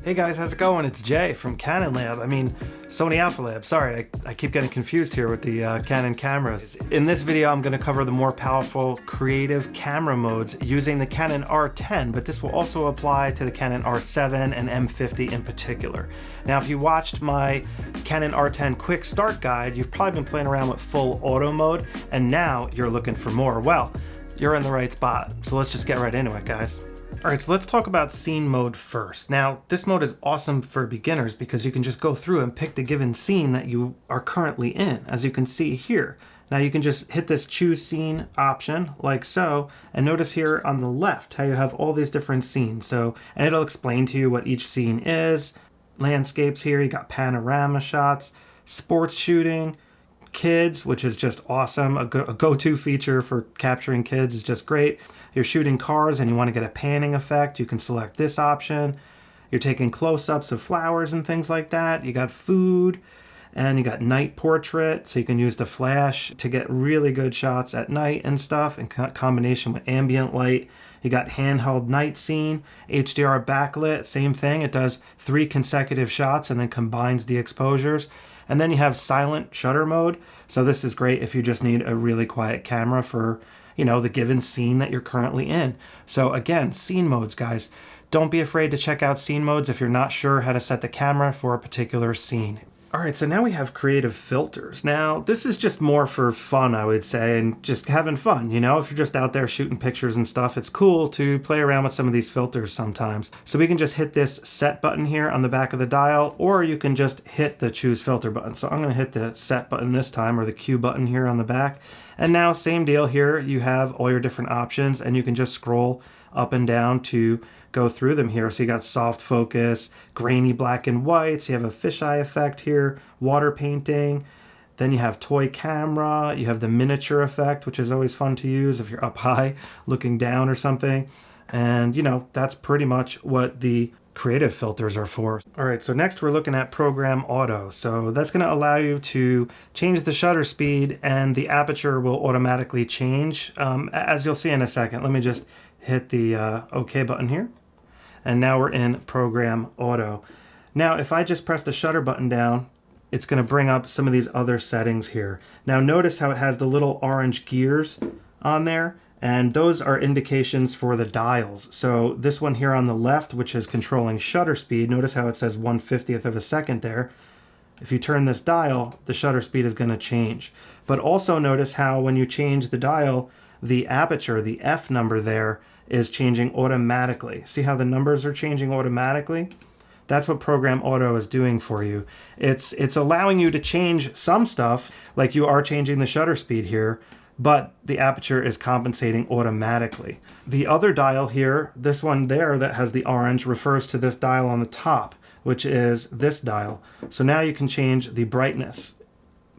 Hey guys, how's it going? It's Jay from Canon Lab. Sony Alpha Lab. Sorry, I keep getting confused here with the Canon cameras. In this video, I'm going to cover the more powerful creative camera modes using the Canon R10, but this will also apply to the Canon R7 and M50 in particular. Now, if you watched my Canon R10 quick start guide, you've probably been playing around with full auto mode, and now you're looking for more. Well, you're in the right spot. So let's just get right into it, guys. All right, so let's talk about scene mode first. Now, this mode is awesome for beginners because you can just go through and pick the given scene that you are currently in, as you can see here. Now you can just hit this choose scene option like so, and notice here on the left how you have all these different scenes. And it'll explain to you what each scene is. Landscapes here, you got panorama shots, sports shooting, kids, which is just awesome. A go-to feature for capturing kids is just great. You're shooting cars and you want to get a panning effect, you can select this option. You're taking close-ups of flowers and things like that. You got food, and you got night portrait, so you can use the flash to get really good shots at night and stuff in combination with ambient light. You got handheld night scene, HDR backlit, same thing. It does 3 consecutive shots and then combines the exposures. And then you have silent shutter mode. So this is great if you just need a really quiet camera for, the given scene that you're currently in. So again, scene modes, guys. Don't be afraid to check out scene modes if you're not sure how to set the camera for a particular scene. All right, so now we have creative filters. Now, this is just more for fun, I would say, and just having fun, If you're just out there shooting pictures and stuff, it's cool to play around with some of these filters sometimes. So we can just hit this set button here on the back of the dial, or you can just hit the choose filter button. So I'm gonna hit the set button this time, or the Q button here on the back. And now, same deal here, you have all your different options, and you can just scroll up and down to go through them here. So you got soft focus, grainy black and whites, you have a fisheye effect here, water painting, then you have toy camera, you have the miniature effect, which is always fun to use if you're up high looking down or something. And that's pretty much what the creative filters are for. All right, so next we're looking at program auto. So that's going to allow you to change the shutter speed, and the aperture will automatically change, as you'll see in a second. Let me just hit the OK button here. And now we're in program auto. Now, if I just press the shutter button down, it's going to bring up some of these other settings here. Now, notice how it has the little orange gears on there, and those are indications for the dials. So this one here on the left, which is controlling shutter speed, notice how it says 1/50th of a second there. If you turn this dial, the shutter speed is going to change. But also notice how when you change the dial, the aperture, the F number there, is changing automatically. See how the numbers are changing automatically? That's what program auto is doing for you. It's allowing you to change some stuff, like you are changing the shutter speed here, but the aperture is compensating automatically. The other dial here, this one there that has the orange, refers to this dial on the top, which is this dial. So now you can change the brightness,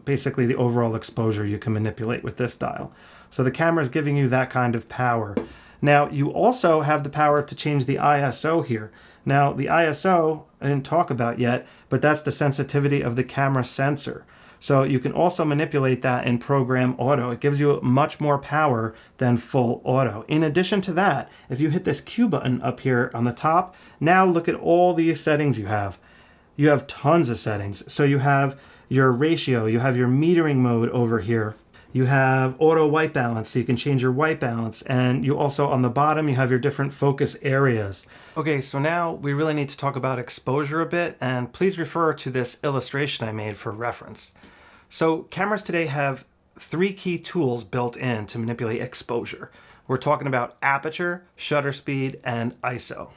basically the overall exposure you can manipulate with this dial. So the camera is giving you that kind of power. Now, you also have the power to change the ISO here. Now, the ISO, I didn't talk about yet, but that's the sensitivity of the camera sensor. So you can also manipulate that in program auto. It gives you much more power than full auto. In addition to that, if you hit this Q button up here on the top, now look at all these settings you have. You have tons of settings. So you have your ratio, you have your metering mode over here. You have auto white balance, so you can change your white balance. And you also, on the bottom, you have your different focus areas. Okay, so now we really need to talk about exposure a bit, and please refer to this illustration I made for reference. So cameras today have 3 key tools built in to manipulate exposure. We're talking about aperture, shutter speed, and ISO.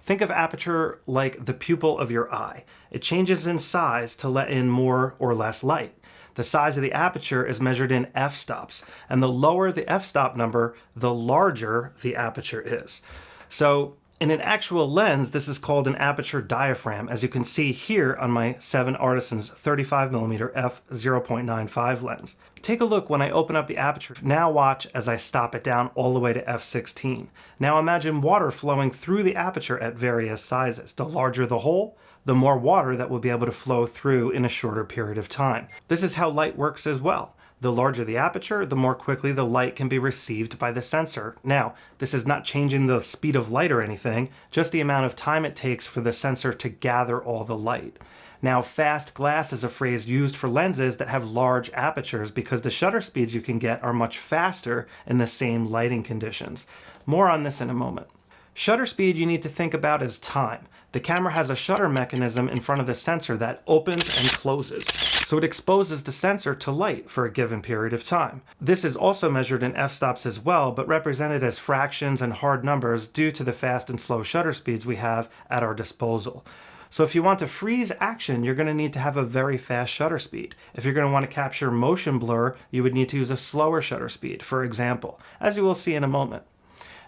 Think of aperture like the pupil of your eye. It changes in size to let in more or less light. The size of the aperture is measured in f-stops, and the lower the f-stop number, the larger the aperture is. So in an actual lens, this is called an aperture diaphragm, as you can see here on my 7 Artisan's 35mm f/0.95 lens. Take a look when I open up the aperture. Now watch as I stop it down all the way to f/16. Now imagine water flowing through the aperture at various sizes. The larger the hole, the more water that will be able to flow through in a shorter period of time. This is how light works as well. The larger the aperture, the more quickly the light can be received by the sensor. Now, this is not changing the speed of light or anything, just the amount of time it takes for the sensor to gather all the light. Now, fast glass is a phrase used for lenses that have large apertures because the shutter speeds you can get are much faster in the same lighting conditions. More on this in a moment. Shutter speed you need to think about as time. The camera has a shutter mechanism in front of the sensor that opens and closes, so it exposes the sensor to light for a given period of time. This is also measured in f-stops as well, but represented as fractions and hard numbers due to the fast and slow shutter speeds we have at our disposal. So if you want to freeze action, you're going to need to have a very fast shutter speed. If you're going to want to capture motion blur, you would need to use a slower shutter speed, for example, as you will see in a moment.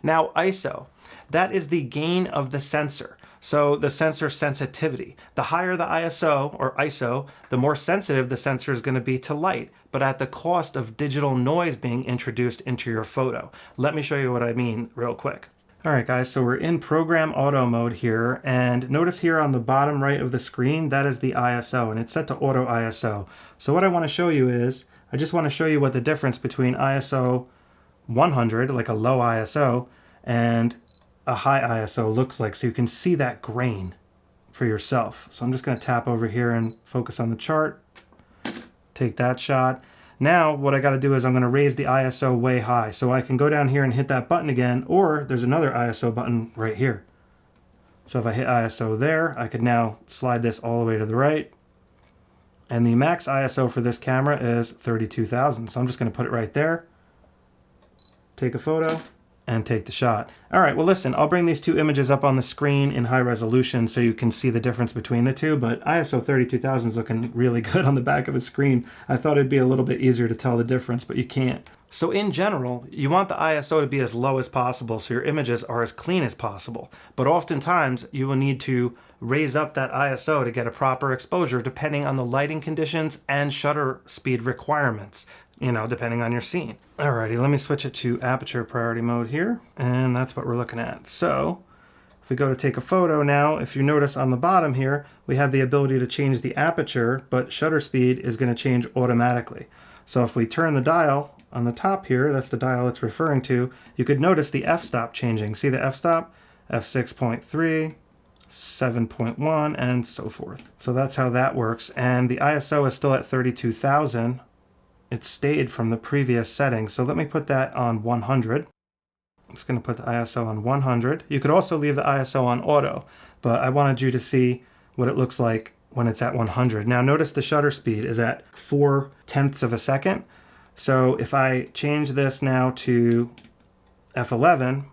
Now, ISO. That is the gain of the sensor. So the sensor sensitivity. The higher the ISO, the more sensitive the sensor is going to be to light, but at the cost of digital noise being introduced into your photo. Let me show you what I mean real quick. All right, guys, so we're in program auto mode here, and notice here on the bottom right of the screen, that is the ISO, and it's set to auto ISO. So what I want to show you is, I just want to show you what the difference between ISO 100, like a low ISO, and a high ISO looks like, so you can see that grain for yourself. So I'm just going to tap over here and focus on the chart, take that shot. Now what I got to do is I'm going to raise the ISO way high, so I can go down here and hit that button again, or there's another ISO button right here. So if I hit ISO there, I could now slide this all the way to the right, and the max ISO for this camera is 32,000. So I'm just going to put it right there, take a photo, and take the shot. All right, well listen, I'll bring these two images up on the screen in high resolution so you can see the difference between the two, but ISO 32,000 is looking really good on the back of the screen. I thought it'd be a little bit easier to tell the difference, but you can't. So in general, you want the ISO to be as low as possible so your images are as clean as possible, but oftentimes you will need to raise up that ISO to get a proper exposure depending on the lighting conditions and shutter speed requirements, depending on your scene. Alrighty, let me switch it to aperture priority mode here, and that's what we're looking at. So if we go to take a photo now, if you notice on the bottom here, we have the ability to change the aperture, but shutter speed is going to change automatically. So if we turn the dial on the top here, that's the dial it's referring to, you could notice the f-stop changing. See the f-stop? f6.3, 7.1, and so forth. So that's how that works, and the ISO is still at 32,000. It stayed from the previous setting, so let me put that on 100. I'm just going to put the ISO on 100. You could also leave the ISO on auto, but I wanted you to see what it looks like when it's at 100. Now notice the shutter speed is at 0.4 of a second. So if I change this now to f11,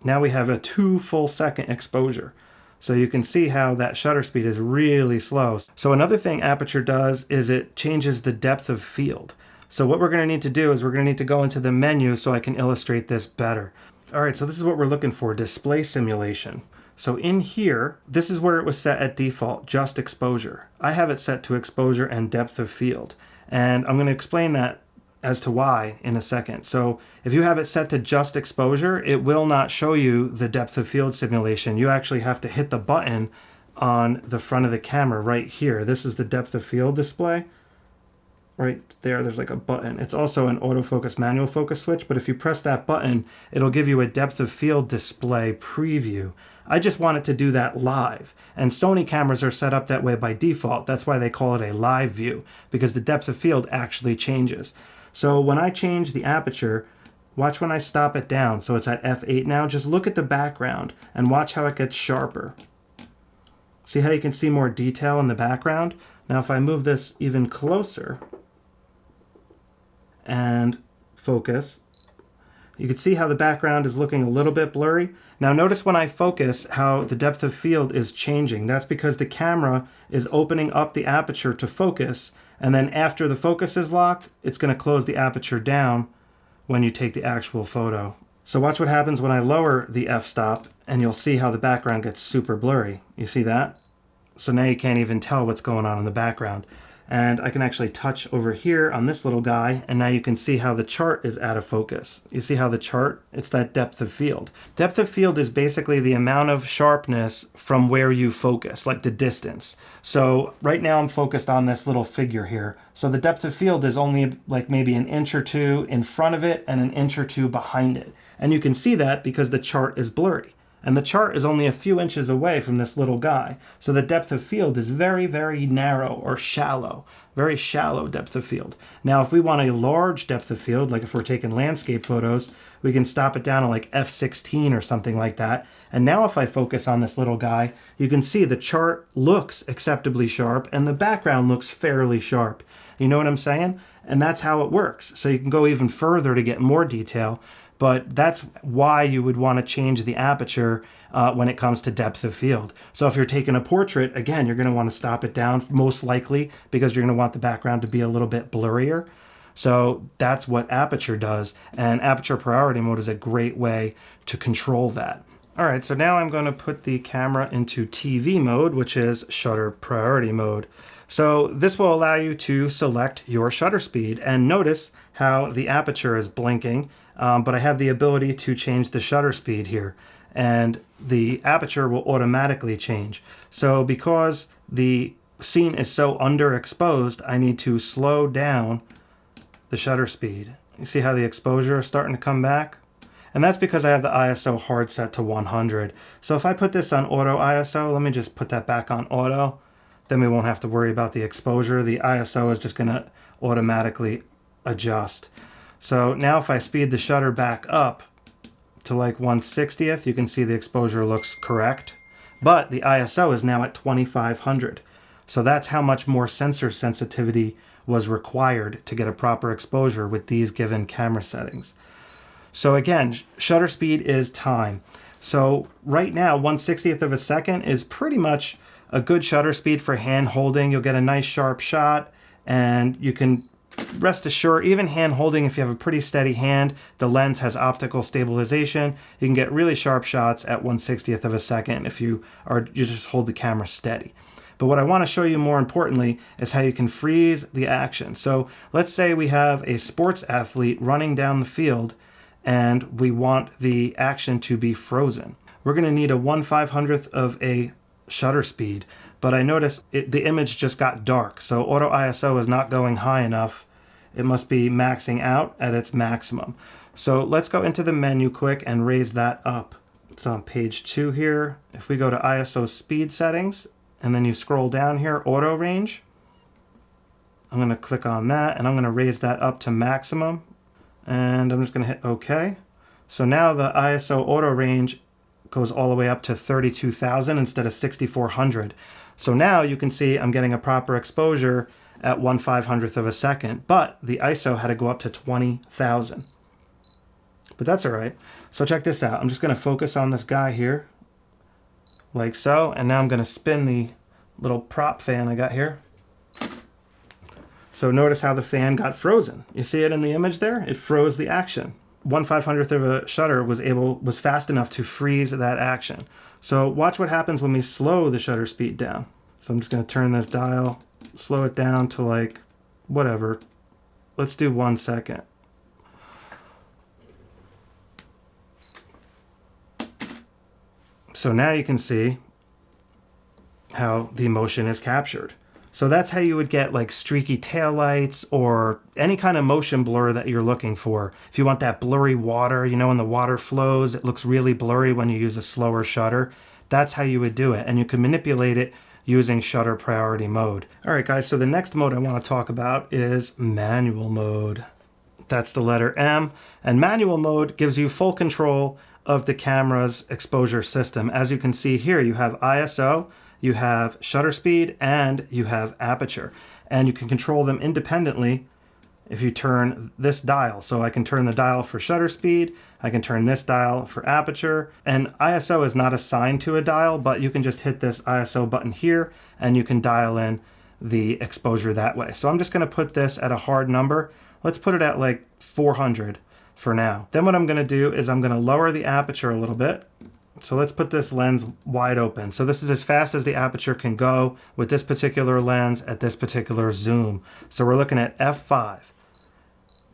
now we have a 2 full second exposure. So you can see how that shutter speed is really slow. So another thing Aperture does is it changes the depth of field. So what we're going to need to do is we're going to need to go into the menu so I can illustrate this better. All right, so this is what we're looking for, display simulation. So in here, this is where it was set at default, just exposure. I have it set to exposure and depth of field. And I'm going to explain that as to why in a second. So if you have it set to just exposure, it will not show you the depth of field simulation. You actually have to hit the button on the front of the camera right here. This is the depth of field display. Right there, there's like a button. It's also an autofocus manual focus switch, but if you press that button, it'll give you a depth of field display preview. I just wanted to do that live, and Sony cameras are set up that way by default. That's why they call it a live view, because the depth of field actually changes. So when I change the aperture, watch when I stop it down, so it's at f8 now, just look at the background and watch how it gets sharper. See how you can see more detail in the background? Now if I move this even closer and focus, you can see how the background is looking a little bit blurry. Now notice when I focus how the depth of field is changing. That's because the camera is opening up the aperture to focus, and then after the focus is locked, it's going to close the aperture down when you take the actual photo. So watch what happens when I lower the f-stop, and you'll see how the background gets super blurry. You see that? So now you can't even tell what's going on in the background. And I can actually touch over here on this little guy, and now you can see how the chart is out of focus. You see how the chart, it's that depth of field. Depth of field is basically the amount of sharpness from where you focus, like the distance. So right now I'm focused on this little figure here. So the depth of field is only like maybe an inch or two in front of it and an inch or two behind it. And you can see that because the chart is blurry. And the chart is only a few inches away from this little guy. So the depth of field is very, very narrow or shallow, very shallow depth of field. Now, if we want a large depth of field, like if we're taking landscape photos, we can stop it down to like f16 or something like that. And now if I focus on this little guy, you can see the chart looks acceptably sharp and the background looks fairly sharp. You know what I'm saying? And that's how it works. So you can go even further to get more detail. But that's why you would want to change the aperture when it comes to depth of field. So if you're taking a portrait, again, you're going to want to stop it down most likely because you're going to want the background to be a little bit blurrier. So that's what aperture does. And aperture priority mode is a great way to control that. All right, so now I'm going to put the camera into TV mode, which is shutter priority mode. So this will allow you to select your shutter speed, and notice how the aperture is blinking, but I have the ability to change the shutter speed here, and the aperture will automatically change. So because the scene is so underexposed, I need to slow down the shutter speed. You see how the exposure is starting to come back? And that's because I have the ISO hard set to 100. So if I put this on auto ISO, let me just put that back on auto. Then we won't have to worry about the exposure. The ISO is just going to automatically adjust. So now if I speed the shutter back up to like 1/60th, you can see the exposure looks correct. But the ISO is now at 2500. So that's how much more sensor sensitivity was required to get a proper exposure with these given camera settings. So again, shutter speed is time. So right now, 1/60th of a second is pretty much a good shutter speed for hand holding. You'll get a nice sharp shot, and you can rest assured, even hand holding, if you have a pretty steady hand, the lens has optical stabilization. You can get really sharp shots at 1/60th of a second if you just hold the camera steady. But what I want to show you more importantly is how you can freeze the action. So let's say we have a sports athlete running down the field and we want the action to be frozen. We're going to need a 1/500th of a shutter speed, but I noticed the image just got dark, so auto ISO is not going high enough. It must be maxing out at its maximum. So let's go into the menu quick and raise that up. It's on page 2 here. If we go to ISO speed settings and then you scroll down here, auto range, I'm going to click on that and I'm going to raise that up to maximum, and I'm just going to hit OK. So now the ISO auto range goes all the way up to 32,000 instead of 6,400. So now you can see I'm getting a proper exposure at 1/500th of a second, but the ISO had to go up to 20,000. But that's all right. So check this out. I'm just going to focus on this guy here, like so, and now I'm going to spin the little prop fan I got here. So notice how the fan got frozen. You see it in the image there? It froze the action. 1/500th of a shutter was fast enough to freeze that action. So watch what happens when we slow the shutter speed down. So I'm just going to turn this dial, slow it down to like whatever. Let's do 1 second. So now you can see how the motion is captured. So that's how you would get like streaky taillights or any kind of motion blur that you're looking for. If you want that blurry water, you know, when the water flows, it looks really blurry when you use a slower shutter. That's how you would do it. And you can manipulate it using shutter priority mode. All right, guys, so the next mode I want to talk about is manual mode. That's the letter M. And manual mode gives you full control of the camera's exposure system. As you can see here, you have ISO, you have shutter speed, and you have aperture. And you can control them independently if you turn this dial. So I can turn the dial for shutter speed, I can turn this dial for aperture, and ISO is not assigned to a dial, but you can just hit this ISO button here and you can dial in the exposure that way. So I'm just gonna put this at a hard number. Let's put it at like 400 for now. Then what I'm gonna do is I'm gonna lower the aperture a little bit So let's put this lens wide open. So this is as fast as the aperture can go with this particular lens at this particular zoom. So we're looking at f5.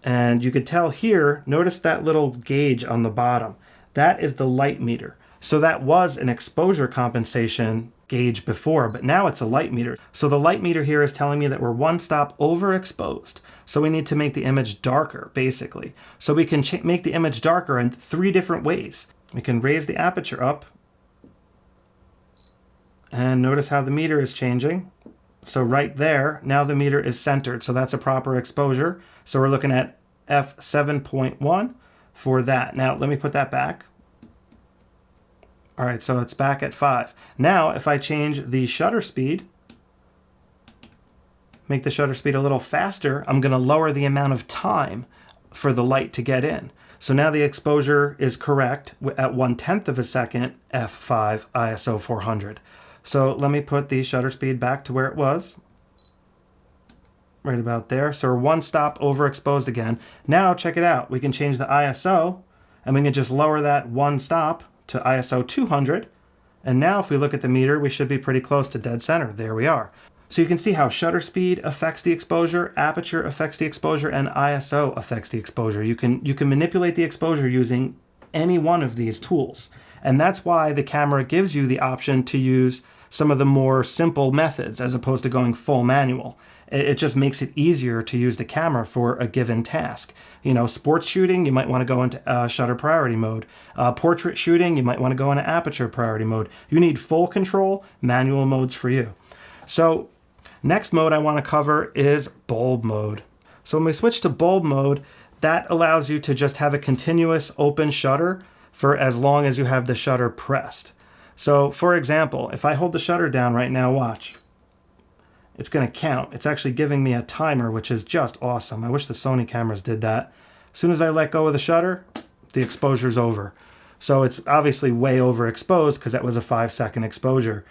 And you could tell here, notice that little gauge on the bottom. That is the light meter. So that was an exposure compensation gauge before, but now it's a light meter. So the light meter here is telling me that we're one stop overexposed. So we need to make the image darker, basically. So we can make the image darker in 3 different ways. We can raise the aperture up. And notice how the meter is changing. So right there, now the meter is centered. So that's a proper exposure. So we're looking at f7.1 for that. Now let me put that back. All right, so it's back at 5. Now, if I change the shutter speed, make the shutter speed a little faster, I'm going to lower the amount of time for the light to get in. So now the exposure is correct at 1/10 of a second, f5, ISO 400. So let me put the shutter speed back to where it was, right about there. So we're one stop overexposed again. Now check it out. We can change the ISO, and we can just lower that one stop to ISO 200. And now if we look at the meter, we should be pretty close to dead center. There we are. So you can see how shutter speed affects the exposure, aperture affects the exposure, and ISO affects the exposure. You can manipulate the exposure using any one of these tools. And that's why the camera gives you the option to use some of the more simple methods as opposed to going full manual. It just makes it easier to use the camera for a given task. You know, sports shooting, you might want to go into shutter priority mode. Portrait shooting, you might want to go into aperture priority mode. You need full control, manual modes for you. So next mode I want to cover is bulb mode. So when we switch to bulb mode, that allows you to just have a continuous open shutter for as long as you have the shutter pressed. So for example, if I hold the shutter down right now, watch. It's going to count. It's actually giving me a timer, which is just awesome. I wish the Sony cameras did that. As soon as I let go of the shutter, the exposure's over. So it's obviously way overexposed because that was a 5-second exposure.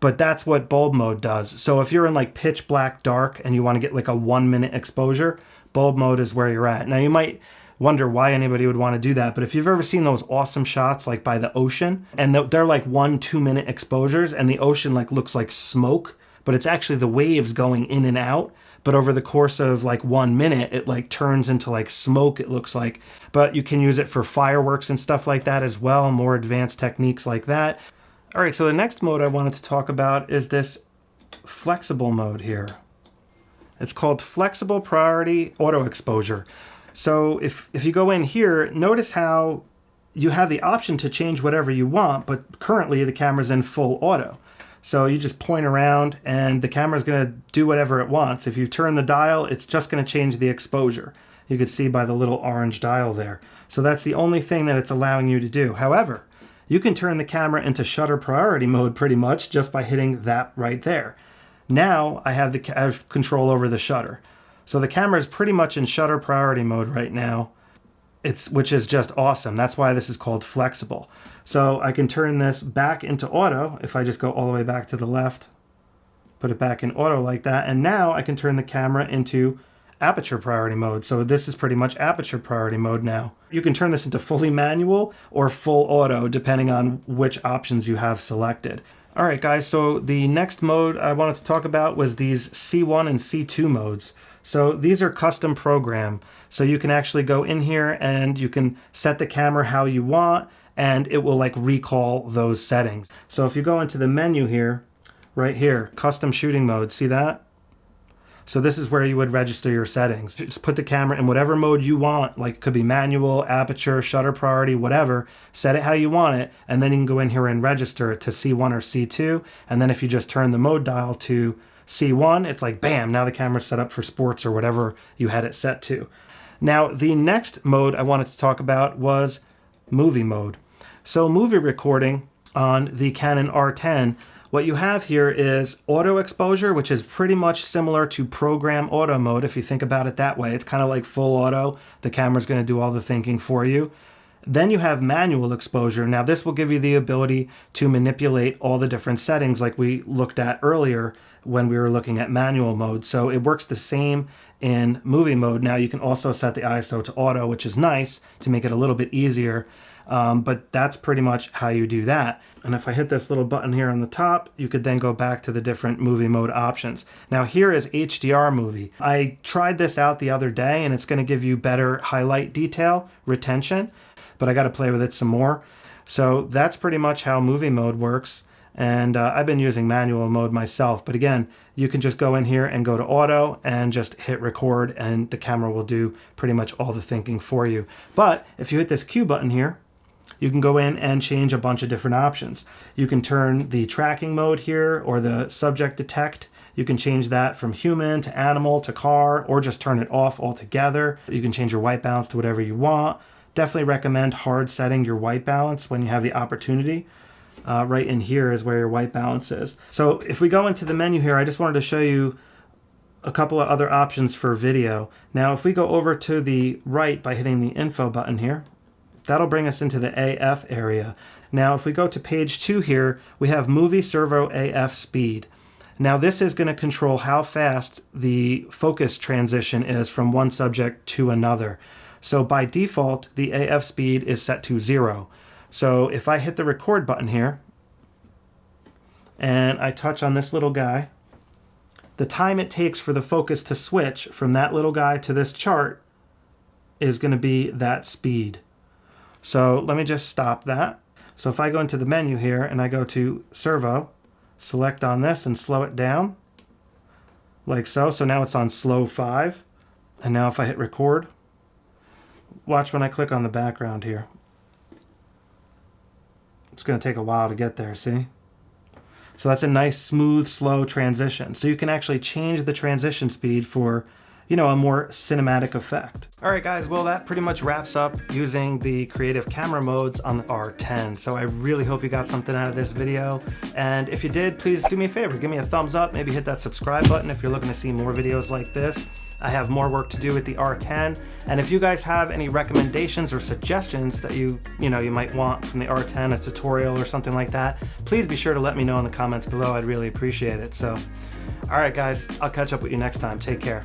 But that's what bulb mode does. So if you're in like pitch black dark and you want to get like a 1-minute exposure, bulb mode is where you're at. Now you might wonder why anybody would want to do that, but if you've ever seen those awesome shots like by the ocean, and they're like 1-2 minute exposures, and the ocean like looks like smoke, but it's actually the waves going in and out. But over the course of like 1 minute, it like turns into like smoke, it looks like. But you can use it for fireworks and stuff like that as well, more advanced techniques like that. All right, so the next mode I wanted to talk about is this flexible mode here. It's called flexible priority auto exposure. So if you go in here, notice how you have the option to change whatever you want, but currently the camera's in full auto. So you just point around and the camera's going to do whatever it wants. If you turn the dial, it's just going to change the exposure. You can see by the little orange dial there. So that's the only thing that it's allowing you to do. However, you can turn the camera into shutter priority mode pretty much just by hitting that right there. Now I have control over the shutter. So the camera is pretty much in shutter priority mode right now, which is just awesome. That's why this is called flexible. So I can turn this back into auto if I just go all the way back to the left, put it back in auto like that, and now I can turn the camera into aperture priority mode. So this is pretty much aperture priority mode now. You can turn this into fully manual or full auto depending on which options you have selected. All right, guys, so the next mode I wanted to talk about was these C1 and C2 modes. So these are custom program. So you can actually go in here and you can set the camera how you want, and it will like recall those settings. So if you go into the menu here, right here, custom shooting mode, see that? So this is where you would register your settings. Just put the camera in whatever mode you want, like it could be manual, aperture, shutter priority, whatever. Set it how you want it, and then you can go in here and register it to C1 or C2. And then if you just turn the mode dial to C1, it's like, bam, now the camera's set up for sports or whatever you had it set to. Now, the next mode I wanted to talk about was movie mode. So movie recording on the Canon R10, what you have here is auto exposure, which is pretty much similar to program auto mode. If you think about it that way, it's kind of like full auto. The camera's going to do all the thinking for you. Then you have manual exposure. Now this will give you the ability to manipulate all the different settings like we looked at earlier when we were looking at manual mode. So it works the same in movie mode. Now you can also set the ISO to auto, which is nice to make it a little bit easier. But that's pretty much how you do that. And if I hit this little button here on the top, you could then go back to the different movie mode options. Now here is HDR movie. I tried this out the other day and it's going to give you better highlight detail retention, but I got to play with it some more. So that's pretty much how movie mode works. And I've been using manual mode myself, but again, you can just go in here and go to auto and just hit record and the camera will do pretty much all the thinking for you. But if you hit this Q button here, you can go in and change a bunch of different options. You can turn the tracking mode here or the subject detect. You can change that from human to animal to car, or just turn it off altogether. You can change your white balance to whatever you want. Definitely recommend hard setting your white balance when you have the opportunity. Right in here is where your white balance is. So if we go into the menu here, I just wanted to show you a couple of other options for video. Now if we go over to the right by hitting the info button here, that'll bring us into the AF area. Now if we go to page 2 here, we have movie servo AF speed. Now this is going to control how fast the focus transition is from one subject to another. So by default, the AF speed is set to 0. So if I hit the record button here and I touch on this little guy, the time it takes for the focus to switch from that little guy to this chart is going to be that speed. So let me just stop that. So if I go into the menu here and I go to servo, select on this and slow it down like so. So now it's on slow 5. And now if I hit record, watch when I click on the background here. It's going to take a while to get there, see? So that's a nice, smooth, slow transition. So you can actually change the transition speed for, you know, a more cinematic effect. All right, guys, well, that pretty much wraps up using the creative camera modes on the R10. So I really hope you got something out of this video. And if you did, please do me a favor, give me a thumbs up, maybe hit that subscribe button if you're looking to see more videos like this. I have more work to do with the R10, and if you guys have any recommendations or suggestions that you might want from the R10, a tutorial or something like that, please be sure to let me know in the comments below. I'd really appreciate it. So, all right, guys, I'll catch up with you next time. Take care.